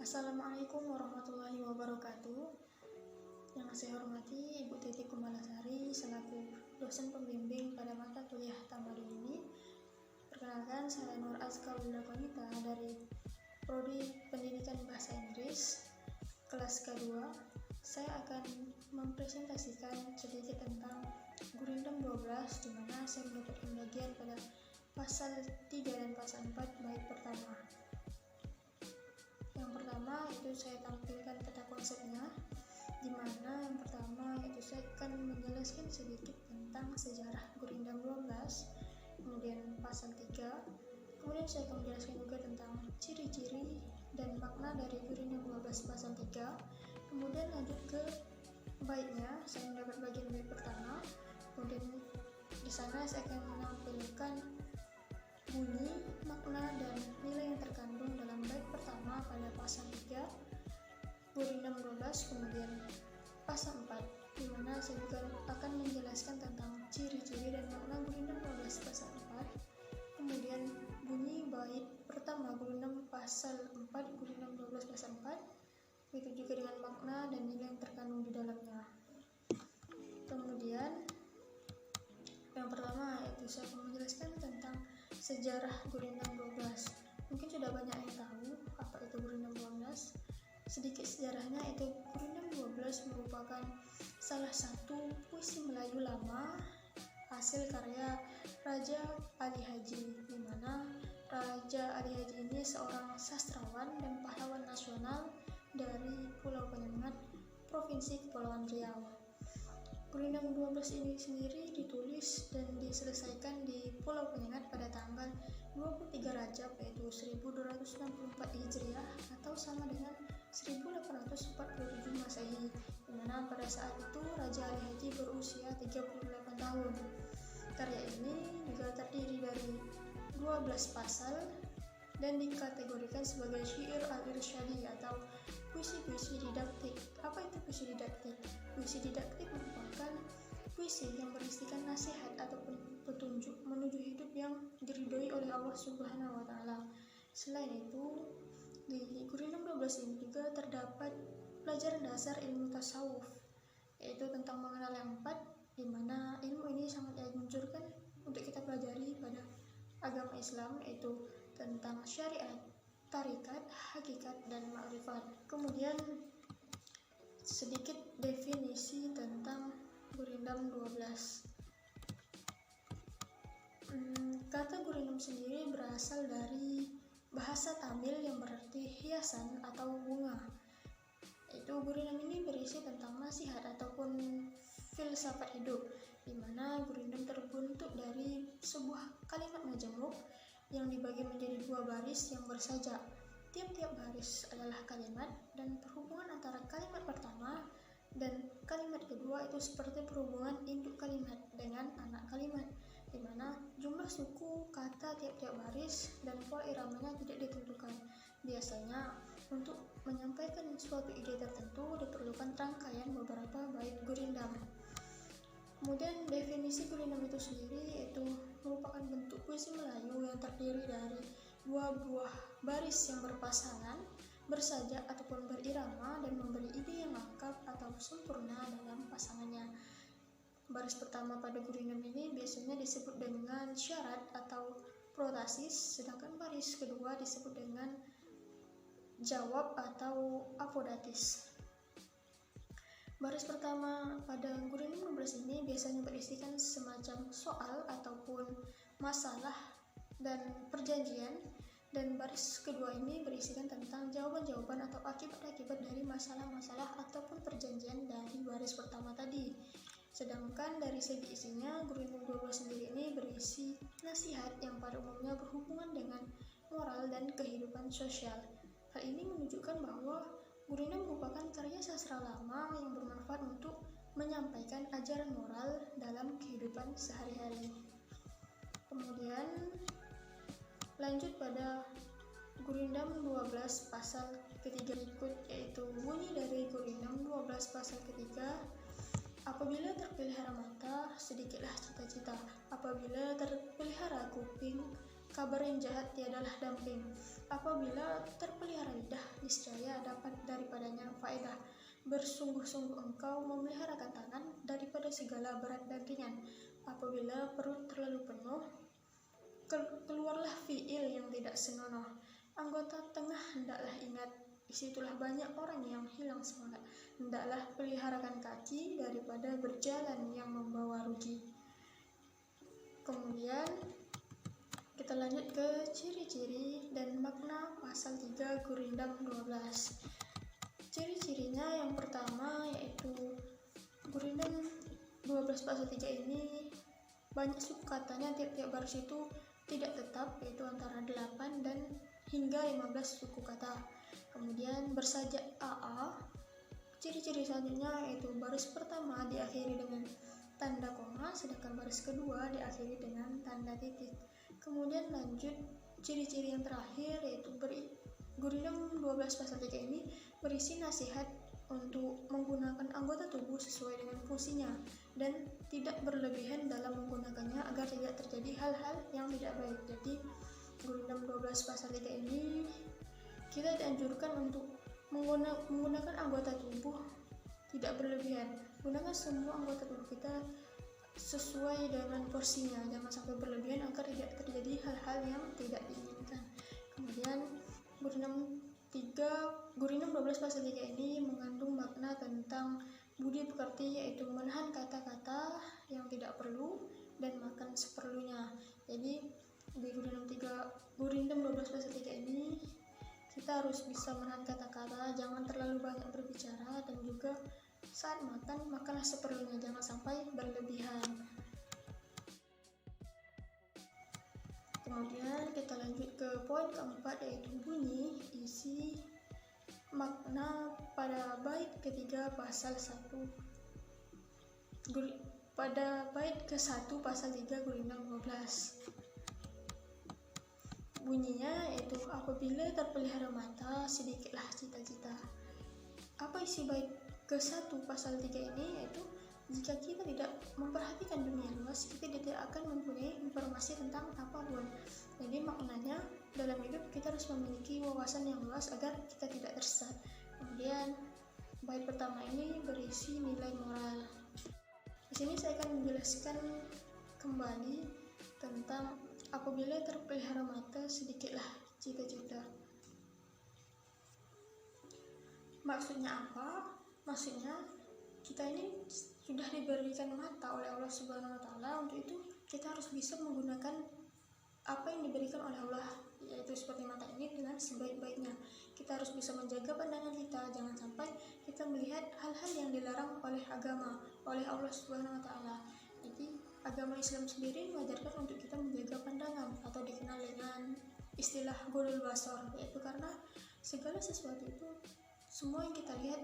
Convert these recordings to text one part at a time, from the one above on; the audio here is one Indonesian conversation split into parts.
Assalamualaikum warahmatullahi wabarakatuh. Yang saya hormati Ibu Titi Kumalasari selaku dosen pembimbing pada mata kuliah Tamadun ini. Perkenalkan, saya Nur Azka Wilakonita dari Prodi Pendidikan Bahasa Inggris kelas K2. Saya akan mempresentasikan sedikit tentang Gurindam 12, di mana saya mendapatkan bagian pada pasal 3 dan pasal 4 bait pertama. Yang pertama itu saya tampilkan peta konsepnya, di mana yang pertama itu saya akan menjelaskan sedikit tentang sejarah Gurindam 12, kemudian pasal 3, kemudian saya akan menjelaskan juga tentang ciri-ciri dan makna dari Gurindam 12 pasal 3, kemudian lanjut ke baitnya. Saya mendapat bagian bait pertama, kemudian di sana saya akan menampilkan bunyi, makna, dan nilai yang terkandung dalam bait pertama pada pasal 3 Gurindam 12, kemudian pasal 4, di mana saya juga akan menjelaskan tentang ciri-ciri dan makna Gurindam 12 pasal 4, kemudian bunyi bait pertama Gurindam pasal 4 Gurindam 12 pasal 4, begitu juga dengan makna dan nilai yang terkandung di dalamnya. Kemudian yang pertama itu saya akan menjelaskan tentang sejarah Gurindam 12. Mungkin sudah banyak yang tahu apa itu Gurindam 12. Sedikit sejarahnya, itu Gurindam 12 merupakan salah satu puisi Melayu lama hasil karya Raja Ali Haji, di mana Raja Ali Haji ini seorang sastrawan dan pahlawan nasional dari Pulau Penyengat, Provinsi Kepulauan Riau. Gurindam 12 ini sendiri ditulis dan diselesaikan di Pulau Penyengat pada tanggal 23 Rajab, yaitu 1264 Hijriah atau sama dengan 1847 Masehi, di mana pada saat itu Raja Ali Haji berusia 38 tahun. Karya ini juga terdiri dari 12 pasal dan dikategorikan sebagai syair al-irsyadi atau puisi-puisi didaktik. Apa itu puisi didaktik? Puisi didaktik merupakan puisi yang berisikan nasihat ataupun petunjuk menuju hidup yang diridhoi oleh Allah Subhanahu wa Ta'ala. Selain itu, di Gurindam 12 ini juga terdapat pelajaran dasar ilmu tasawuf, yaitu tentang mengenal yang empat, di mana ilmu ini sangat dianjurkan untuk kita pelajari pada agama Islam, yaitu tentang syariat, tarikat, hakikat, dan ma'rifat. Kemudian sedikit definisi tentang Gurindam 12. Kata Gurindam sendiri berasal dari bahasa Tamil yang berarti hiasan atau bunga. Itu Gurindam ini berisi tentang nasihat ataupun filsafat hidup, di mana Gurindam terbentuk dari sebuah kalimat majemuk yang dibagi menjadi dua baris yang bersajak. Tiap-tiap baris adalah kalimat, dan perhubungan antara kalimat pertama dan kalimat kedua itu seperti perhubungan induk kalimat dengan anak kalimat, di mana jumlah suku kata tiap-tiap baris dan pola iramanya tidak ditentukan. Biasanya untuk menyampaikan suatu ide tertentu diperlukan rangkaian beberapa bait Gurindam. Kemudian definisi Gurindam itu sendiri yaitu merupakan bentuk puisi Melayu yang terdiri dari dua buah baris yang berpasangan, bersajak ataupun berirama, dan memberi ide yang lengkap atau sempurna dalam pasangannya. Baris pertama pada Gurindam ini biasanya disebut dengan syarat atau protasis, sedangkan baris kedua disebut dengan jawab atau apodatis. Baris pertama pada Gurindam 12 ini biasanya berisikan semacam soal ataupun masalah dan perjanjian, dan baris kedua ini berisikan tentang jawaban-jawaban atau akibat-akibat dari masalah-masalah ataupun perjanjian dari baris pertama tadi. Sedangkan dari segi isinya, Gurindam 12 sendiri ini berisi nasihat yang pada umumnya berhubungan dengan moral dan kehidupan sosial. Hal ini menunjukkan bahwa Gurindam merupakan karya sastra lama yang bermanfaat untuk menyampaikan ajaran moral dalam kehidupan sehari-hari. Kemudian lanjut pada Gurindam 12 pasal ketiga berikut, yaitu bunyi dari Gurindam 12 pasal ketiga. Apabila terpelihara mata, sedikitlah cita-cita. Apabila terpelihara kuping, kabar yang jahat tiadalah damping. Apabila terpelihara lidah, niscaya dapat daripadanya faedah. Bersungguh-sungguh engkau memeliharakan tangan daripada segala berat dan ringan. Apabila perut terlalu penuh, keluarlah fiil yang tidak senonoh. Anggota tengah hendaklah ingat, disitulah banyak orang yang hilang semangat. Hendaklah peliharakan kaki daripada berjalan yang membawa rugi. Kemudian kita lanjut ke ciri-ciri dan makna pasal 3 Gurindam 12. Ciri-cirinya yang pertama yaitu Gurindam 12 pasal 3 ini banyak suku katanya, tiap-tiap baris itu tidak tetap, yaitu antara 8 dan hingga 15 suku kata. Kemudian bersajak AA. Ciri-ciri selanjutnya yaitu baris pertama diakhiri dengan tanda koma, sedangkan baris kedua diakhiri dengan tanda titik. Kemudian lanjut ciri-ciri yang terakhir yaitu Gurindam 12 pasal 3 ini berisi nasihat untuk menggunakan anggota tubuh sesuai dengan fungsinya dan tidak berlebihan dalam menggunakannya agar tidak terjadi hal-hal yang tidak baik. Jadi Gurindam 12 pasal 3 ini kita dianjurkan untuk menggunakan anggota tubuh tidak berlebihan. Gunakan semua anggota tubuh kita sesuai dengan porsinya, jangan sampai berlebihan agar tidak terjadi hal-hal yang tidak diinginkan. Kemudian Gurindam 12 pasal 3 ini mengandung makna tentang budi pekerti, yaitu menahan kata-kata yang tidak perlu dan makan seperlunya. Jadi di Gurindam 12 pasal 3 ini kita harus bisa menahan kata-kata, jangan terlalu banyak berbicara, dan juga saat makan, makanlah seperlunya, jangan sampai berlebihan. Kemudian kita lanjut ke poin keempat yaitu bunyi, isi, makna pada bait ketiga pasal 1 pada bait ke-1 pasal 3 Gurindam 12. Bunyinya yaitu apabila terpelihara mata, sedikitlah cita-cita. Apa isi bait ke-1 pasal 3 ini? Yaitu jika kita tidak memperhatikan dunia luas, kita tidak akan mempunyai informasi tentang apapun. Jadi maknanya dalam hidup kita harus memiliki wawasan yang luas agar kita tidak tersesat. Kemudian bait pertama ini berisi nilai moral. Di sini saya akan menjelaskan kembali tentang apabila terpelihara mata, sedikitlah cita-cita. Maksudnya apa? Maksudnya kita ini sudah diberikan mata oleh Allah Subhanahu wa Ta'ala, untuk itu kita harus bisa menggunakan apa yang diberikan oleh Allah, yaitu seperti mata ini dengan sebaik-baiknya. Kita harus bisa menjaga pandangan kita, jangan sampai kita melihat hal-hal yang dilarang oleh agama, oleh Allah Subhanahu wa Ta'ala. Jadi agama Islam sendiri mengajarkan untuk kita menjaga pandangan, atau dikenal dengan istilah ghuddul basar, yaitu karena segala sesuatu itu, semua yang kita lihat,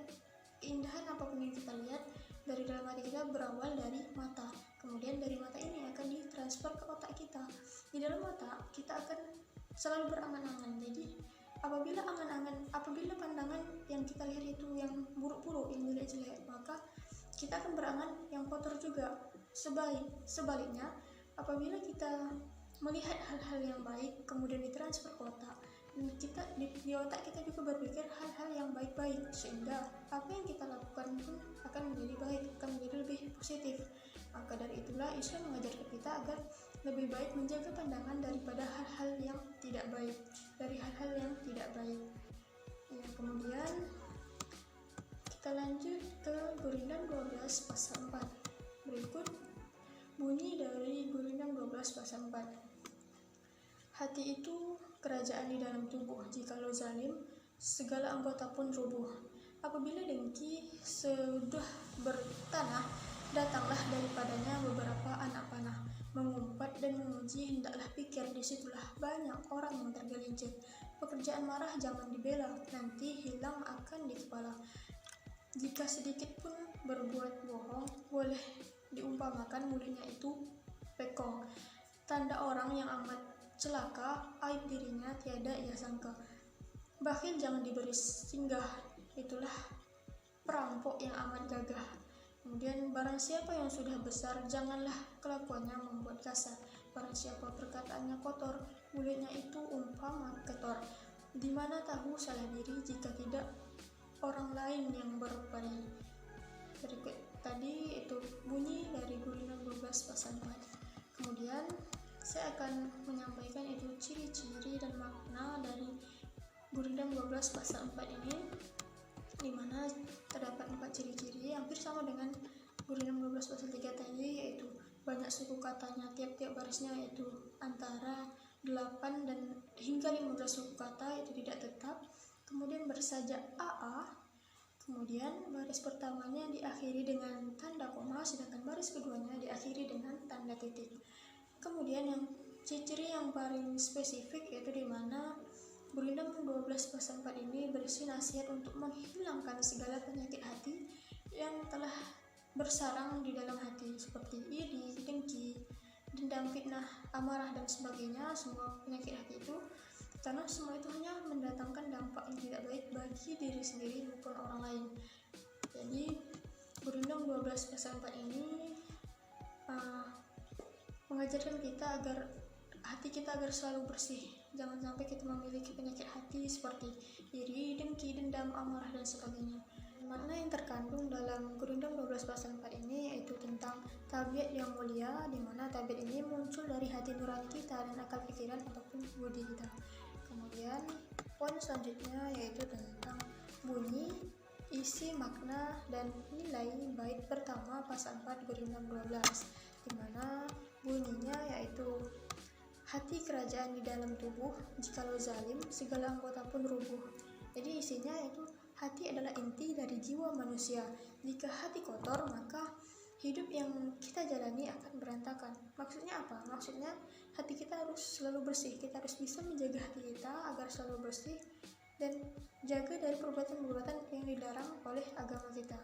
keindahan apapun yang kita lihat dari dalam hati kita berawal dari mata. Kemudian dari mata ini akan ditransfer ke otak kita. Di dalam otak kita akan selalu berangan-angan. Jadi apabila pandangan yang kita lihat itu yang buruk-buruk, yang jelek-jelek, maka kita akan berangan yang kotor juga. Sebaliknya, apabila kita melihat hal-hal yang baik kemudian ditransfer ke otak, kita di otak kita juga berpikir hal-hal yang baik-baik, sehingga apa yang kita lakukan pun akan menjadi baik, akan menjadi lebih positif. Maka dari itulah Islam mengajarkan kita agar lebih baik menjaga pandangan daripada hal-hal yang tidak baik, Ya, kemudian kita lanjut ke Gurindam 12 pasal 4. Berikut bunyi dari Gurindam 12 pasal 4. Hati itu kerajaan di dalam tubuh, jikalau zalim, segala anggota pun rubuh. Apabila dengki sudah bertanah, datanglah daripadanya beberapa anak panah, mengumpat dan menguji, hendaklah pikir, disitulah banyak orang yang tergelincir. Pekerjaan marah jangan dibela, nanti hilang akan di kepala. Jika sedikit pun berbuat bohong, boleh diumpamakan mulutnya itu pekong. Tanda orang yang amat celaka, aib dirinya tiada ia sangka. Bakhil jangan diberi singgah, itulah perampok yang amat gagah. Kemudian barang siapa yang sudah besar, janganlah kelakuannya membuat kasar. Barang siapa perkataannya kotor, mulutnya itu umpama ketor. Di mana tahu salah diri jika orang lain yang berupaya. Berikut tadi itu bunyi dari Guru 12 pasal 4. Kemudian saya akan menyampaikan itu ciri-ciri dan makna dari Guru 12 pasal 4 ini, di mana terdapat 4 ciri-ciri hampir sama dengan Guru 12 pasal 3 tadi, yaitu banyak suku katanya, tiap-tiap barisnya yaitu antara 8 dan hingga 15 suku kata, itu tidak tetap. Kemudian bersajak AA, kemudian baris pertamanya diakhiri dengan tanda koma, sedangkan baris keduanya diakhiri dengan tanda titik. Kemudian yang ciri yang paling spesifik yaitu di mana Guru 12 pasal 4 ini berisi nasihat untuk menghilangkan segala penyakit hati yang telah bersarang di dalam hati, seperti iri, dengki, dendam, fitnah, amarah, dan sebagainya. Semua penyakit hati itu, karena semua itu hanya mendatangkan dampak yang tidak baik bagi diri sendiri maupun orang lain. Jadi Guru 12 pasal 4 ini mengajarkan kita agar hati kita agar selalu bersih. Jangan sampai kita memiliki penyakit hati seperti iri, dengki, dendam, amarah, dan sebagainya. Makna yang terkandung dalam Guru 12 pasal 4 ini yaitu tentang tabiat yang mulia, di mana tabiat ini muncul dari hati nurani kita dan akal pikiran ataupun budi kita. Kemudian poin selanjutnya yaitu tentang bunyi, isi, makna, dan nilai bait pertama pasal 4 Guru 12, di mana bunyinya yaitu hati kerajaan di dalam tubuh, jikalau zalim segala anggota pun rubuh. Jadi isinya yaitu hati adalah inti dari jiwa manusia. Jika hati kotor, maka hidup yang kita jalani akan berantakan. Maksudnya apa? Maksudnya hati kita harus selalu bersih. Kita harus bisa menjaga hati kita agar selalu bersih dan jaga dari perbuatan-perbuatan yang dilarang oleh agama kita.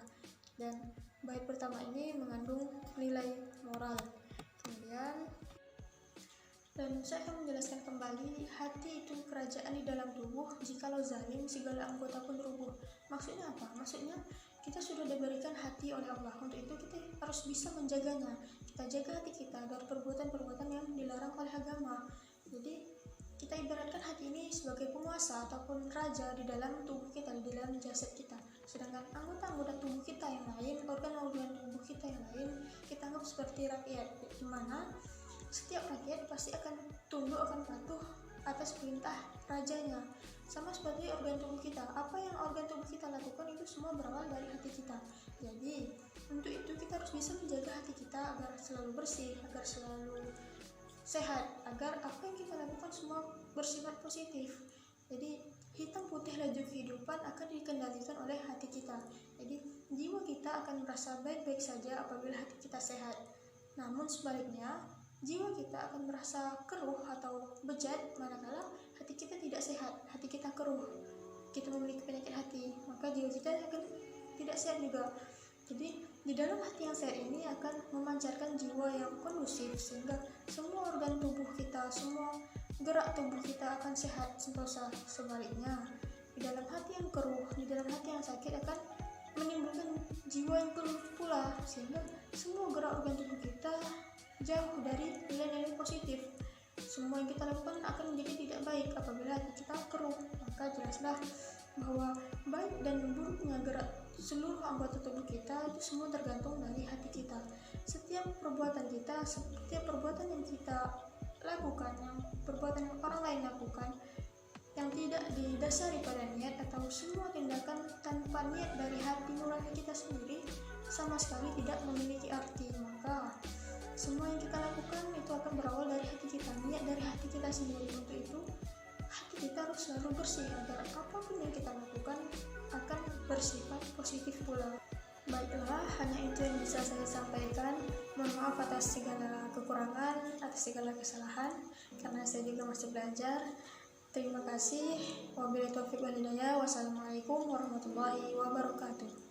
Dan bait pertama ini mengandung nilai moral. Kemudian dan saya akan menjelaskan kembali, hati itu kerajaan di dalam tubuh, jikalau zalim segala anggota pun rubuh. Maksudnya apa? Maksudnya kita sudah diberikan hati oleh Allah, untuk itu kita harus bisa menjaganya. Kita jaga hati kita dari perbuatan-perbuatan yang dilarang oleh agama. Jadi kita ibaratkan hati ini sebagai penguasa ataupun raja di dalam tubuh kita, di dalam jasad kita. Sedangkan anggota-anggota tubuh kita yang lain, organ-organ tubuh kita yang lain, kita anggap seperti rakyat, di mana setiap rakyat pasti akan tunduk, akan patuh atas perintah rajanya. Sama seperti organ tubuh kita, apa yang organ tubuh kita lakukan itu semua berawal dari hati kita. Jadi untuk itu kita harus bisa menjaga hati kita agar selalu bersih, agar selalu sehat, agar apa yang kita lakukan semua bersifat positif. Jadi hitam putih laju kehidupan akan dikendalikan oleh hati kita. Jadi jiwa kita akan merasa baik-baik saja apabila hati kita sehat. Namun sebaliknya, jiwa kita akan merasa keruh atau bejat manakala hati kita tidak sehat, hati kita keruh, kita memiliki penyakit hati, maka jiwa kita akan tidak sehat juga. Jadi di dalam hati yang sehat ini akan memancarkan jiwa yang kondusif, sehingga semua organ tubuh kita, semua gerak tubuh kita akan sehat sentosa. Sebaliknya, di dalam hati yang keruh, di dalam hati yang sakit akan menimbulkan jiwa yang keruh pula, sehingga semua gerak organ tubuh kita jauh dari nilai-nilai positif. Semua yang kita lakukan akan menjadi tidak baik apabila hati kita keruh. Maka jelaslah bahwa baik dan buruknya gerak seluruh anggota tubuh kita itu semua tergantung dari hati kita. Setiap perbuatan kita, setiap perbuatan yang kita lakukan, yang perbuatan yang orang lain lakukan, yang tidak didasari pada niat atau semua tindakan tanpa niat dari hati nurani kita sendiri, sama sekali tidak memiliki arti. Maka semua yang kita lakukan itu akan berawal dari hati kita, niat dari hati kita sendiri. Untuk itu hati kita harus selalu bersih agar apapun yang kita lakukan akan bersifat positif pula. Baiklah, hanya itu yang bisa saya sampaikan. Mohon maaf atas segala kekurangan, atas segala kesalahan, karena saya juga masih belajar. Terima kasih. Wabillahi taufiq wal hidayah. Wassalamualaikum warahmatullahi wabarakatuh.